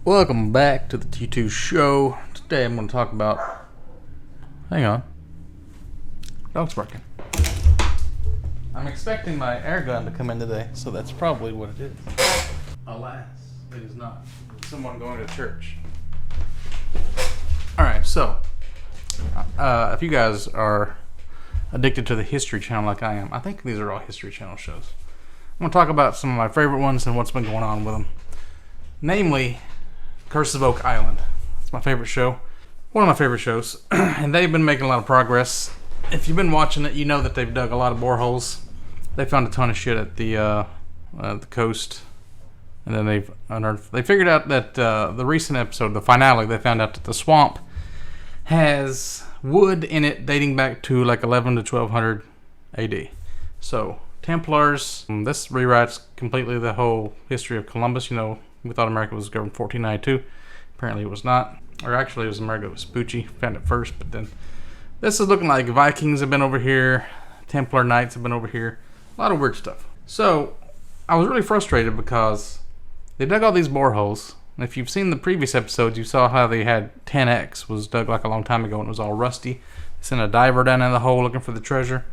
Welcome back to the T2 show. Today I'm going to talk about... Hang on. Dog's barking. I'm expecting my air gun to come in today, so that's probably what it is. Alas, it is not. It's someone going to church. Alright, so... if you guys are addicted to the History Channel like I am, I think these are all History Channel shows. I'm going to talk about some of my favorite ones and what's been going on with them. Namely... Curse of Oak Island. It's my favorite show. One of my favorite shows. And they've been making a lot of progress. If you've been watching it, you know that they've dug a lot of boreholes. They found a ton of shit at the coast. And then they've unearthed... They figured out that the recent episode, the finale, they found out that the swamp has wood in it dating back to like 11 to 1200 AD. So, Templars. This rewrites completely the whole history of Columbus. You know, we thought America was governed in 1492. Apparently it was not. Or actually it was Amerigo Vespucci. Found it first, but then... This is looking like Vikings have been over here. Templar Knights have been over here. A lot of weird stuff. So, I was really frustrated because they dug all these boreholes. And if you've seen the previous episodes, you saw how they had 10X was dug like a long time ago and it was all rusty. They sent a diver down in the hole looking for the treasure.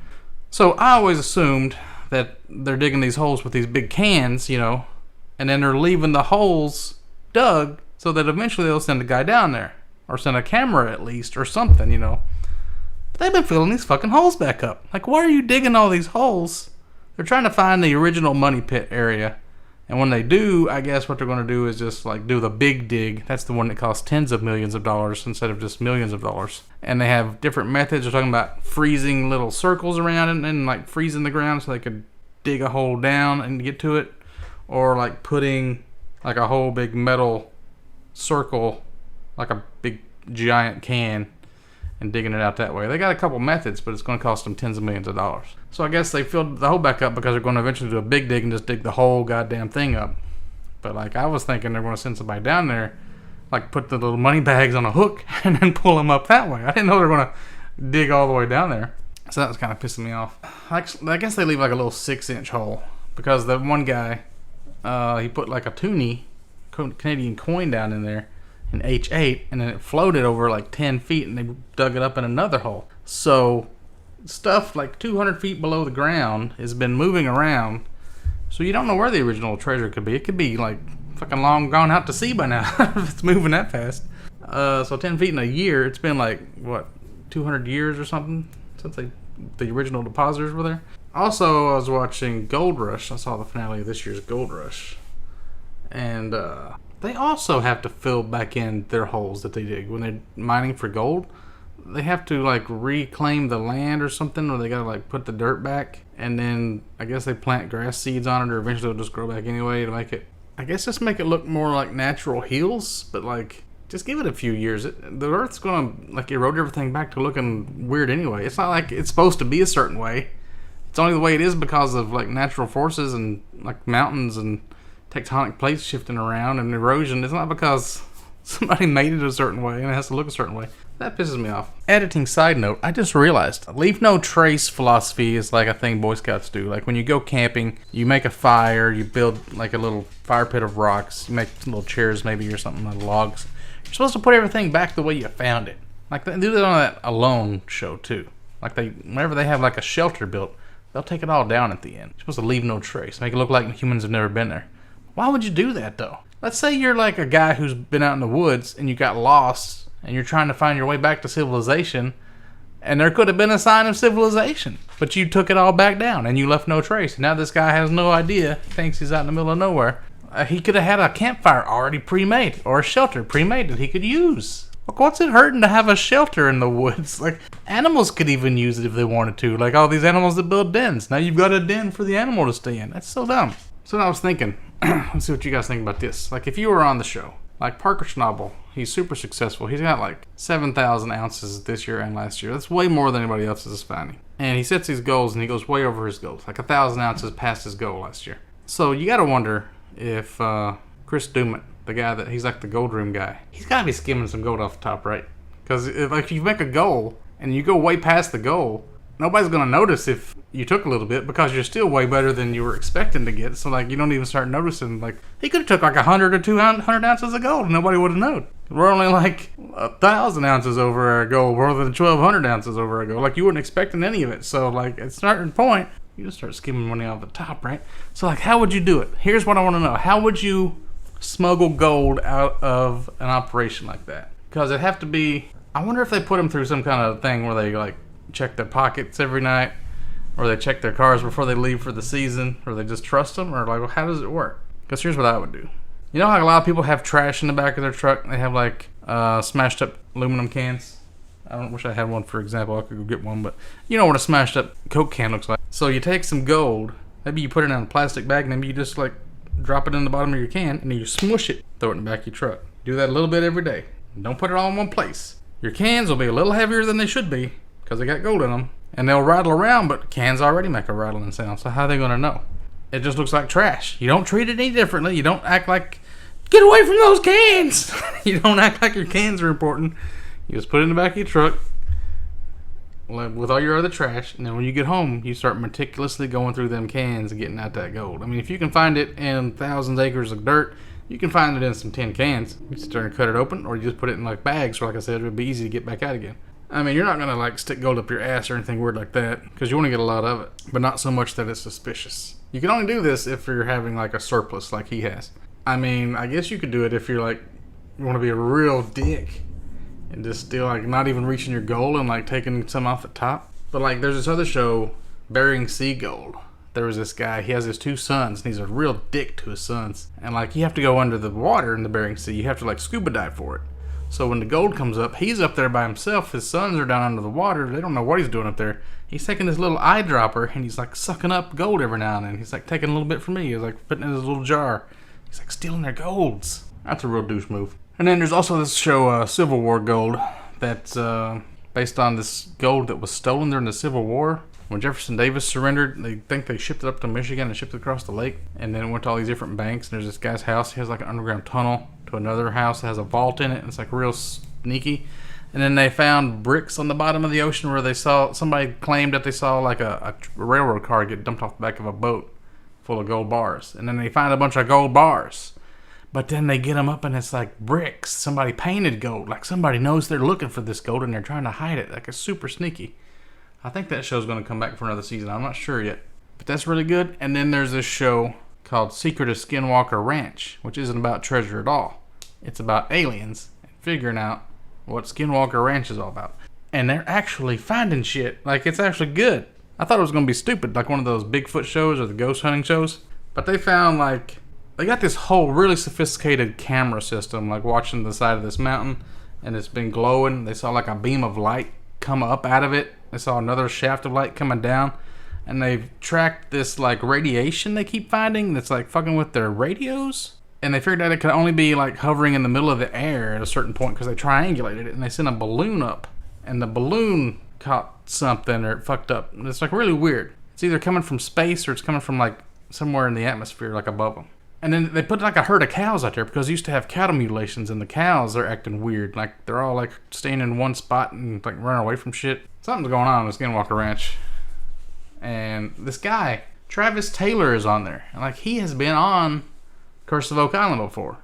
So, I always assumed that they're digging these holes with these big cans, you know, and then they're leaving the holes dug so that eventually they'll send a guy down there. Or send a camera at least, or something, you know. But they've been filling these fucking holes back up. Like, why are you digging all these holes? They're trying to find the original money pit area. And when they do, I guess what they're going to do is just, like, do the big dig. That's the one that costs tens of millions of dollars instead of just millions of dollars. And they have different methods. They're talking about freezing little circles around it and, like, freezing the ground so they could dig a hole down and get to it. Or like putting like a whole big metal circle, like a big giant can, and digging it out that way. They got a couple methods, but it's going to cost them tens of millions of dollars. So I guess they filled the hole back up because they're going to eventually do a big dig and just dig the whole goddamn thing up. But like I was thinking they're going to send somebody down there, like put the little money bags on a hook and then pull them up that way. I didn't know they were going to dig all the way down there. So that was kind of pissing me off. I guess they leave like a little 6-inch hole because the one guy... he put like a toonie Canadian coin down in there in H8 and then it floated over like 10 feet and they dug it up in another hole. So stuff like 200 feet below the ground has been moving around, so you don't know where the original treasure could be. It could be like fucking long gone out to sea by now if it's moving that fast. So 10 feet in a year, it's been like what, 200 years or something since the original depositors were there. Also, I was watching Gold Rush. I saw the finale of this year's Gold Rush. And they also have to fill back in their holes that they dig. When they're mining for gold, they have to like reclaim the land or something, or they gotta like put the dirt back. And then I guess they plant grass seeds on it, or eventually it'll just grow back anyway to make it... I guess just make it look more like natural hills, but like... Just give it a few years. The Earth's gonna like erode everything back to looking weird anyway. It's not like it's supposed to be a certain way. It's only the way it is because of like natural forces and like mountains and tectonic plates shifting around and erosion. It's not because somebody made it a certain way and it has to look a certain way. That pisses me off. Editing side note, I just realized leave no trace philosophy is like a thing Boy Scouts do. Like when you go camping, you make a fire, you build like a little fire pit of rocks, you make little chairs maybe or something, like logs. You're supposed to put everything back the way you found it. Like they do that on that Alone show too. Like whenever they have like a shelter built, they'll take it all down at the end. You're supposed to leave no trace. Make it look like humans have never been there. Why would you do that though? Let's say you're like a guy who's been out in the woods and you got lost and you're trying to find your way back to civilization, and there could have been a sign of civilization, but you took it all back down and you left no trace. And now this guy has no idea, thinks he's out in the middle of nowhere. He could have had a campfire already pre-made or a shelter pre-made that he could use. Like, what's it hurting to have a shelter in the woods? Like, animals could even use it if they wanted to. Like all these animals that build dens. Now you've got a den for the animal to stay in. That's so dumb. So I was thinking, let's see what you guys think about this. Like if you were on the show, like Parker Schnabel, he's super successful. He's got like 7,000 ounces this year and last year. That's way more than anybody else is finding. And he sets these goals and he goes way over his goals. Like 1,000 ounces past his goal last year. So you gotta wonder if Chris Dumont, the guy that he's like the gold room guy, he's gotta be skimming some gold off the top, right? Because if like you make a goal and you go way past the goal, nobody's gonna notice if you took a little bit because you're still way better than you were expecting to get. So like you don't even start noticing. Like he could have took like 100 or 200 ounces of gold and nobody would have known. We're only like 1,000 ounces over our goal, more than 1,200 ounces over our goal. Like you weren't expecting any of it. So like at a certain point, you just start skimming money off the top, right? So like how would you do it? Here's what I want to know. How would you smuggle gold out of an operation like that? Because it'd have to be, I wonder if they put them through some kind of thing where they like check their pockets every night, or they check their cars before they leave for the season, or they just trust them, or like, well, how does it work? Because here's what I would do. You know how a lot of people have trash in the back of their truck? They have like smashed up aluminum cans. I don't wish I had one, for example. I could go get one, but you know what a smashed up Coke can looks like. So you take some gold, maybe you put it in a plastic bag, and maybe you just like drop it in the bottom of your can, and then you smush it, throw it in the back of your truck. Do that a little bit every day. Don't put it all in one place. Your cans will be a little heavier than they should be because they got gold in them, and they'll rattle around, but cans already make a rattling sound, so how are they going to know? It just looks like trash. You don't treat it any differently. You don't act like, get away from those cans! You don't act like your cans are important. You just put it in the back of your truck with all your other trash, and then when you get home, you start meticulously going through them cans and getting out that gold. I mean, if you can find it in thousands of acres of dirt, you can find it in some tin cans. You just turn and cut it open, or you just put it in like bags, so like I said, it would be easy to get back out again. I mean, you're not going to like stick gold up your ass or anything weird like that, because you want to get a lot of it, but not so much that it's suspicious. You can only do this if you're having like a surplus like he has. I mean, I guess you could do it if you're like, you want to be a real dick and just still like not even reaching your goal and like taking some off the top. But like there's this other show, Bering Sea Gold. There was this guy, he has his 2 sons, and he's a real dick to his sons. And like you have to go under the water in the Bering Sea, you have to like scuba dive for it. So when the gold comes up, he's up there by himself, his sons are down under the water, they don't know what he's doing up there. He's taking this little eyedropper and he's like sucking up gold every now and then. He's like taking a little bit from me, he's like putting it in his little jar. He's like stealing their golds. That's a real douche move. And then there's also this show, Civil War Gold, that's based on this gold that was stolen during the Civil War. When Jefferson Davis surrendered, they think they shipped it up to Michigan and shipped it across the lake. And then it went to all these different banks. And there's this guy's house. He has like an underground tunnel to another house that has a vault in it. And it's like real sneaky. And then they found bricks on the bottom of the ocean where they saw, somebody claimed that they saw like a railroad car get dumped off the back of a boat full of gold bars. And then they find a bunch of gold bars. But then they get them up and it's like bricks. Somebody painted gold. Like somebody knows they're looking for this gold and they're trying to hide it. Like it's super sneaky. I think that show's going to come back for another season. I'm not sure yet. But that's really good. And then there's this show called Secret of Skinwalker Ranch, which isn't about treasure at all. It's about aliens and figuring out what Skinwalker Ranch is all about. And they're actually finding shit. Like, it's actually good. I thought it was going to be stupid, like one of those Bigfoot shows or the ghost hunting shows. But they found, like, they got this whole really sophisticated camera system, like watching the side of this mountain, and it's been glowing. They saw, like, a beam of light come up out of it. They saw another shaft of light coming down, and they've tracked this like radiation they keep finding that's like fucking with their radios, and they figured out it could only be like hovering in the middle of the air at a certain point because they triangulated it, and they sent a balloon up, and the balloon caught something or it fucked up. And it's like really weird. It's either coming from space or it's coming from like somewhere in the atmosphere, like above them. And then they put like a herd of cows out there because they used to have cattle mutilations, and the cows are acting weird. Like they're all like staying in one spot and like running away from shit. Something's going on the Skinwalker Ranch. And this guy, Travis Taylor, is on there. And like he has been on Curse of Oak Island before.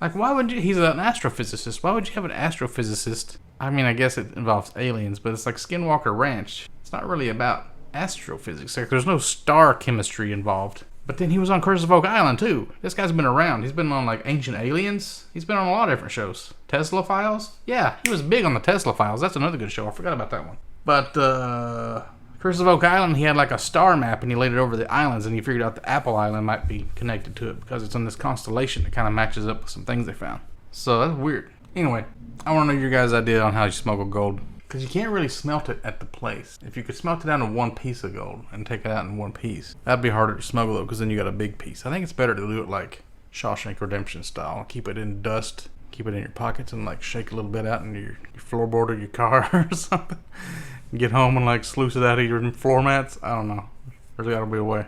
Like why would you, he's an astrophysicist. Why would you have an astrophysicist? I mean, I guess it involves aliens, but it's like Skinwalker Ranch. It's not really about astrophysics. Like there's no star chemistry involved. But then he was on Curse of Oak Island, too. This guy's been around. He's been on, like, Ancient Aliens. He's been on a lot of different shows. Tesla Files? Yeah, he was big on the Tesla Files. That's another good show. I forgot about that one. But, Curse of Oak Island, he had, like, a star map, and he laid it over the islands, and he figured out the Apple Island might be connected to it because it's in this constellation that kind of matches up with some things they found. So, that's weird. Anyway, I want to know your guys' idea on how you smuggle gold. Because you can't really smelt it at the place. If you could smelt it down to one piece of gold and take it out in one piece, that'd be harder to smuggle though, because then you got a big piece. I think it's better to do it like Shawshank Redemption style. Keep it in dust, keep it in your pockets, and like shake a little bit out in your floorboard of your car or something. Get home and like sluice it out of your floor mats. I don't know. There's got to be a way.